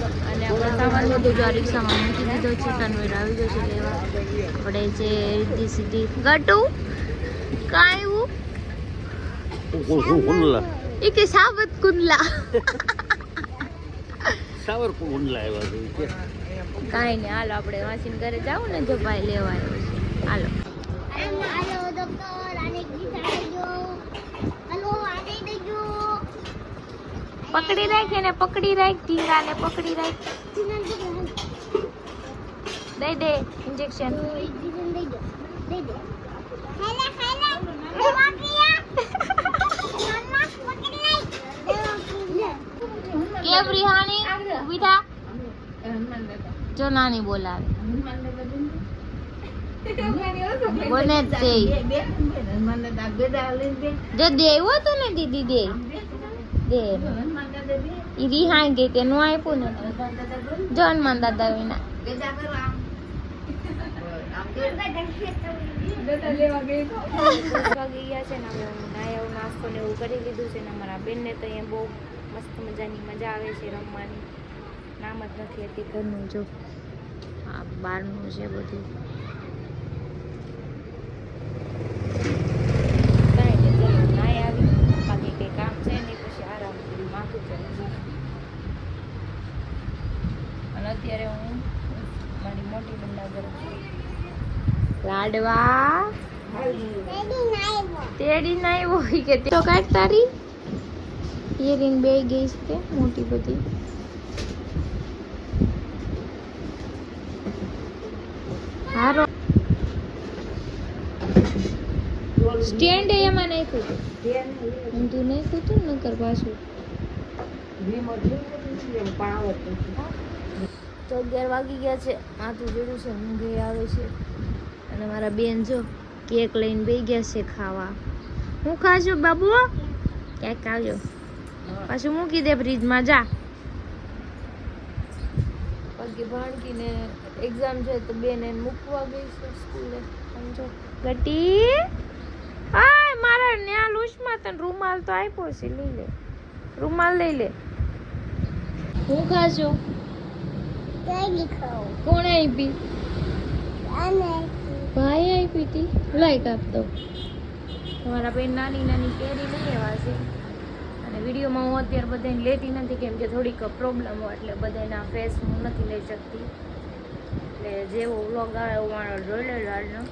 ગયા અને આપણે સામાન બધું જો રિક્ષામાં મૂકી દીધો છે. તનવીર આવી ગયો છે લેવા. આપણે છે રીધી સીધી ગટુ કાયું એ કે સાબત કુંડલા સાવર કુંડલા આવ્યા છે કાંઈ નહીં. હાલો આપણે વાંચીને ઘરે જાવ ને જો ભાઈ લેવા આવ્યો છે. હાલો પકડી રાખ એને પકડી રાખ ઢીંગાને પકડી રાખ. દઈ દે ઇન્જેક્શન. કેમ રિહાણી ઊભી થા. જો નાની બોલાવે બોને દે જો દેવો તો ને દીદી દે દે ઈ રિહાઈ ગઈ તે નો આપ્યું ને જો હનુમાન દાદા વિના વાગી ગયા છે ને અમે નાયા નાસ્તો ને એવું કરી લીધું છે ને અમારા બેનને તો અહીંયા બહુ મસ્ત મજાની મજા આવે છે રમવાની. નામ જ નથી હતી ઘરનું. જો આ બહારનું છે બધું. કાંઈ નહીં ચલો નાય આવી બાકી કંઈ કામ છે નહીં પછી આરામ કરી માથું ચડી. અને અત્યારે હું મારી મોટી બંદા ઘરે લાડવા તેડી ના આવ્યો કે તો કાઢ તારી ઈયરિંગ બે ગઈ છે મોટી બધી. હારો સ્ટેન્ડ એમાં નાખ્યું હતું ઊંધું નાખ્યું હતું નકર પાછું. તો 11 વાગી ગયા છે. માથું જોડું છે ઊંઘે આવે છે. અને મારા બેન જો કેક લઈને બેસી ગયા છે ખાવા. હું ખાશું બાબુ ક્યાંક આવજો પાછું મૂકી દે ફ્રીજમાં જા. બાકી ભાણકીને એક્ઝામ છે તો બેન એને મૂકવા ગઈ છે સ્કૂલે. સમજો ગટી આય મારા ન્યા લૂશમાં તને રૂમાલ તો આપ્યો છે લઈ લે રૂમાલ લઈ લે. હું ખાશું કોણ આપી ભાઈ આપી હતી લાઈક આપતો. તમારા બેન નાની નાની કેરી લઈ આવ્યા છે અને વિડીયોમાં હું અત્યારે બધાને લેતી નથી કેમ કે થોડીક પ્રોબ્લેમ હોય એટલે બધાના ફેસ હું નથી લઈ શકતી. એટલે જેવો વ્લોગ આવે એવો મારો જોઈ લે આજનો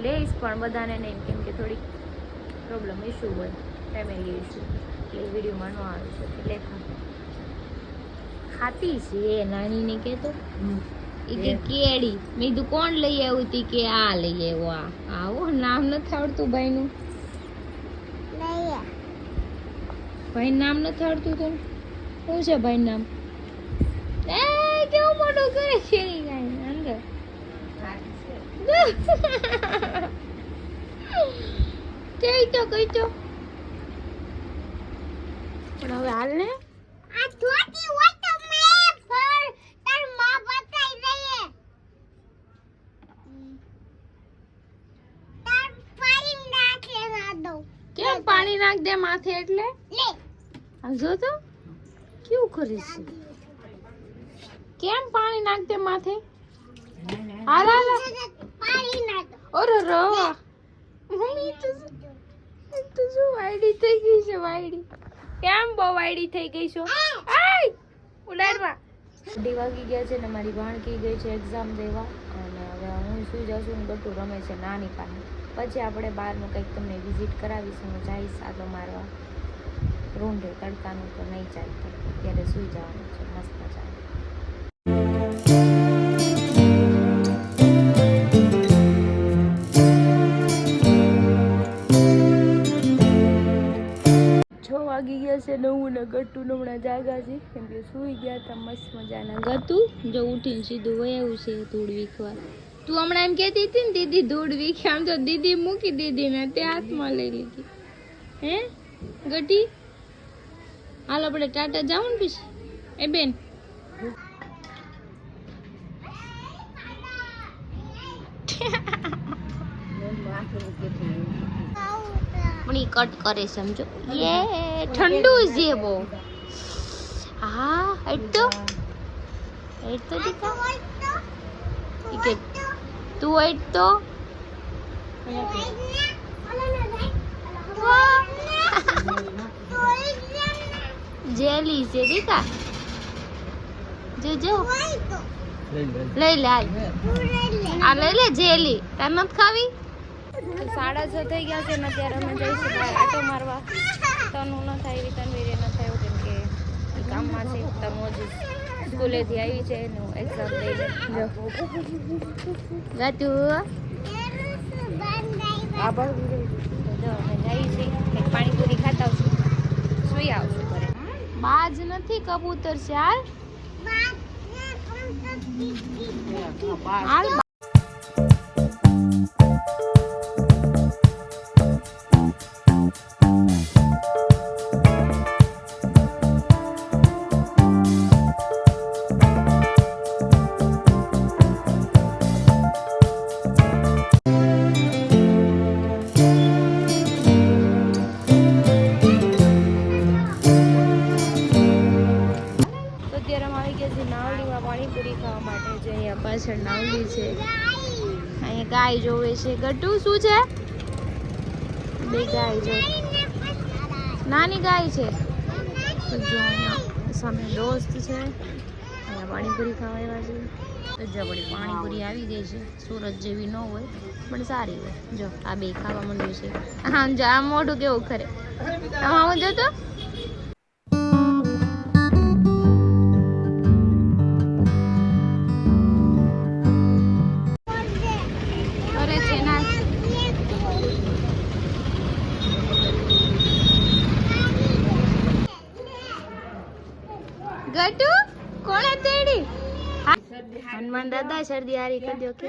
લઈશ પણ બધાને નહીં કેમ કે થોડીક પ્રોબ્લેમ ઇસ્યુ હોય ફેમિલી ઇસ્યુ એટલે વિડીયોમાં ન આવે છે એટલે ખાતી છે નાનીને કહેતો એ કે કેડી મેં કીધું કોણ લઈ આવ્યું હતી કે આ લઈ આવ્યો આવો નામ નથી આવડતું ભાઈનું ભાઈ નામ નથી આવડતું તને શું છે ભાઈ નામ એ કેવું મોટું કરે છે અંદર કઈ તો પણ હવે હાલ ને આ છોટી હોય તો મે પર તાર માં બતાઈ દે તાર પાણી નાખે ના દો. કેમ પાણી નાખ દે માથે એટલે લે આ જો તો કેવું કરીશ કેમ પાણી નાખ દે માથે હાલા પાણી નાખ ઓરે રો મમ્મી તો જો વાયડી થઈ ગઈ છે વાયડી કેમ બહુ વાયડી થઈ ગઈ છો આય ઉડાડવા. 2 વાગી ગયા છે ને મારી ભાણકી ગઈ છે એક્ઝામ દેવા અને હવે હું સુઈ જાઉં છું. બધું રમે છે નાની પાસે. પછી આપણે બહારનું કંઈક તમને વિઝિટ કરાવીશું. હું જઈશ આટો મારવા રૂંઢે તડકાનું તો નહીં ચાલતું અત્યારે સુઈ જવાનું છે મસ્ત મજા. વાગી ગયા છે 9 ને ગટું હમણાં જાગા છે કેમ કે સુઈ ગયા હતા મસ્ત મજાના. ગતું જો ઉઠીને સીધું વયાવું છે ધૂળ વીખવા. તું હમણાં એમ કહેતી હતી ને દીદી ધૂળ વીખે આમ તો દીદી મૂકી દીધી ને તે હાથમાં લઈ લીધી હે ગટી. હાલ આપણે ટાટા જાવ ને પછી એ બેન પણ કટ કરે સમજો યે ઠંડુ છે બહુ. હા એટલો એટ તો દીકા ઈ કે તું એટ તો જેલી છે દીકા જો જો લઈ લે આ લઈ લે જેલી તાર નથી ખાવી 6:30 થઈ ગયા છે ને અત્યારે અમે જઈશું બહાર આટો મારવા તનું ન થાય એવી તનવીરે ન થાય કેમ કે ઈ કામમાં છે તનું હજી સ્કૂલેથી આવી છે એનું એક્ઝામ દઈને જો ગાટુ આભાર જો અમે જઈએ છીએ કંઈક પાણીપુરી ખાતા આવશું સુઈ આવશું ઘરે બાજ નથી કબૂતર છે હાલ પાણીપુરી ખાવા માટે જે અહીંયા પાછળ નાવલી છે અહીંયા ગાય જોવે છે ગટુ શું છે બે ગાય જો નાની ગાય છે તો જો અહીંયા સામે દોસ્ત છે અહીંયા પાણીપુરી ખાવા આવ્યા છે તો જો બધી પાણીપુરી આવી ગઈ છે સુરત જેવી ન હોય પણ સારી હોય જો આ બે ખાવા માંડ્યું છે હા જો આ મોઢું કેવું ખરે આમાં જો તો ગટુ કોણે તેડી હનુમાન દાદા શરદી હારી કરી દો કે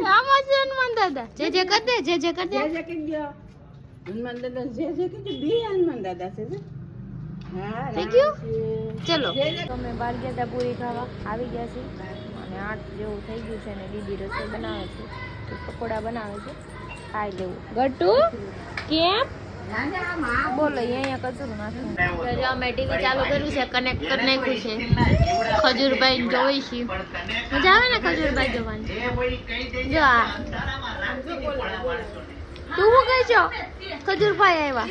આમાં છે હનુમાન દાદા જે જે કર દે જે જે કર દે હનુમાન દાદા જે કીધું બે હનુમાન દાદા છે થેન્ક યુ ચલો અમે બહાર ગયા હતા પૂરી ખાવા આવી ગયા છે અને 8 જેવું થઈ ગયું છે અને દીદી રસોઈ બનાવે છે તો પકોડા બનાવે છે ખાઈ લેવું ગટુ કેમ બોલો અહીંયા કચરું નાખ્યું જો અમે ટીવી ચાલુ કર્યું છે કનેક્ટ કરી નાખ્યું છે ખજૂરભાઈ જોઈ છે મજા આવે ને ખજૂરભાઈ જોવાની જો આ તું શું કહે છો ખજૂરભાઈ આવ્યા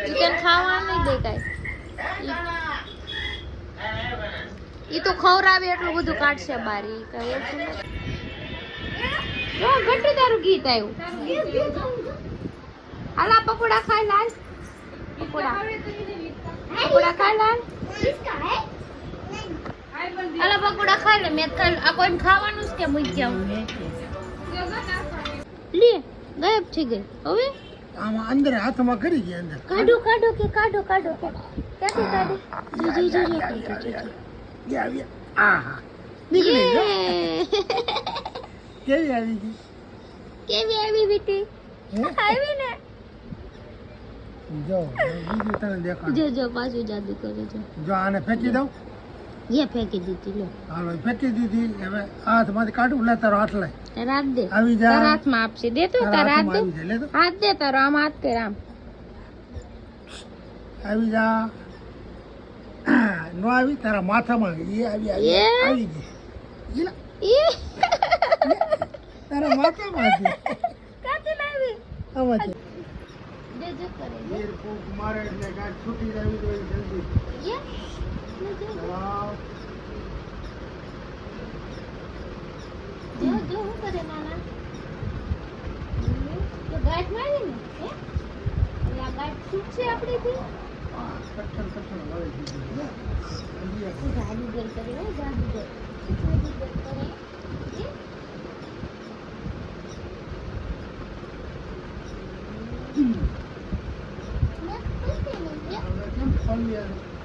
તને ખાવા નહીં દે કાંઈ ઈ તો ખવડાવે એટલું બધું કાઢશે બારી કઈ જો ઘટુ તારું ગીત આવ્યું આલા પકોડા ખાઈ લાલ પકોડા ખાઈ લાલ આલા પકોડા ખાઈ લે મેં ખાઈ આ કોઈ ખાવાનું જ કે મૂક્યા લે ગાયબ થઈ ગઈ હવે આમાં અંદર હાથમાં કરી ગયા અંદર કાઢો કાઢો કે કાઢો કાઢો ક્યાંથી કાઢો જી જી જી આહા નીકળી ગયો કેવી આવી ગઈ કેવી આવી બેટી આવી ને જો બીજું તને દેખાડ જો જો પાછું જાદુ કરે છે જો આને ફેંકી દઉં ये फेंकी દીધી લો હાલો ફેંકી દીધી હવે હાથમાંથી કાઢું લે તારો હાથ લે રાત દે આવી જા તારા હાથમાં આપશે દે તો તારા હાથ દે લે તો હાથ દે તારો આમ હાથ કર આમ આવી જા નો આવી તારા માથામાં એ આવી આવી ગઈ તારા માથામાં હતી કાતે લાવી આમાંથી દે જો કરે મેર કોક મારે એટલે ગાડી છૂટી જાવી તો જલ્દી ये जो जो હું કરે નાના તો ગાંઠ મારી ને હે આ ગાંઠ છૂટ છે આપણી થી કઠણ લાવે છે જાદુગર કરે હો જાદુગર કરે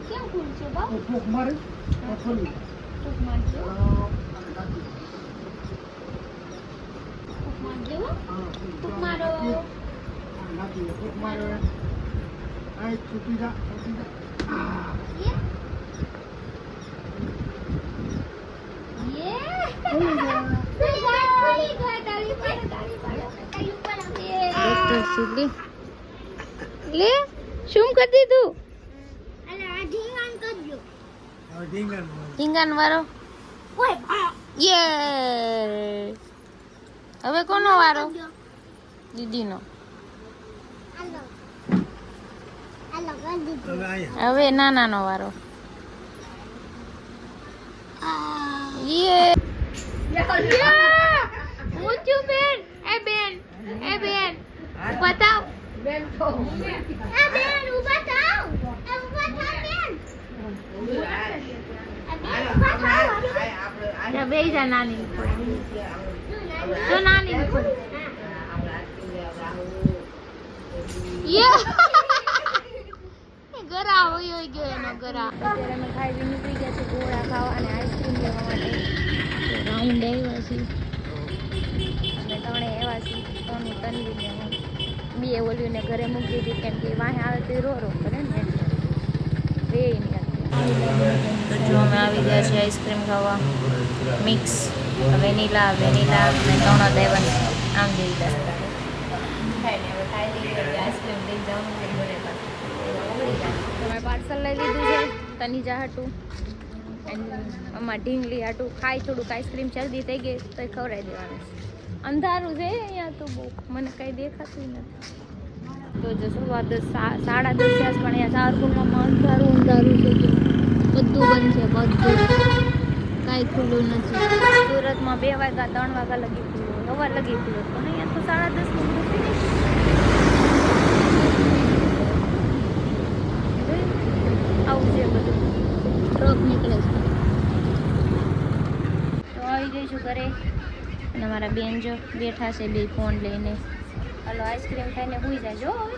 કેમ ખુલ છે બા ફૂક મારે ખોલી ફૂક મારજો ફૂક મારજો ફૂક મારો ફૂક મારો આ છૂટી જા ये ले શું કરી દીધું ઢીંગાન વારો યે હવે કોનો વારો દીદીનો હવે નાનાનો વારો યે ઊંચું બેન એ બેન બતાવ બેન તો એ બેન ઊભા થાવ બેન બે જા નાની તો નાની ગરા હોય ગયો એનો ગરા અત્યારે અમે ખાઈ પી નીકળી ગયા છે ગોળા ખાવા અને આઈસ્ક્રીમ લેવા માટે રાઉન્ડ આવ્યા છીએ અમે ત્રણે એવા છીએ સોનું તનવી ને બે ઓલ્યું ને ઘરે મૂકી દીધી કેમ કે વાહે આવે તો રો કરે ને બે તો જો અમે આવી ગયા છીએ આઈસ્ક્રીમ ખાવા મિક્સ વેનીલા અને ત્રણ દેવન આમ જેવી દસ્તા ખાઈને હવે ખાઈ લીધી આઈસ્ક્રીમ લઈ જવાનું છે ઘરે તમે પાર્સલ લઈ લીધું છે તનીજા હાટું અમાર ઢીંગલી હાટું ખાઈ થોડુંક આઈસ્ક્રીમ જલ્દી થઈ ગઈ તો ખવડાવી દેવાનું અંધારું છે અહીંયા તો બહુ મને કંઈ દેખાતું નથી તો જો સવાર 10 સાડા 10 થયા પણ અહીંયા સારપુરમાં અંધારું છે જો બધું બંધ છે બધું કાંઈ ખુલ્લું નથી સુરતમાં 2 વાગ્યા 3 વાગ્યા લગી ખુલ્લું સવાર લગી ખુલ્લું પણ અહીંયા તો 10:30 આવું છે બધું ટ્રક નીકળે છે તો આવી જઈશું ઘરે અને મારા બેન જો બેઠા છે બે ફોન લઈને હાલો આઈસ્ક્રીમ ખાઈને સૂઈ જાજો હવે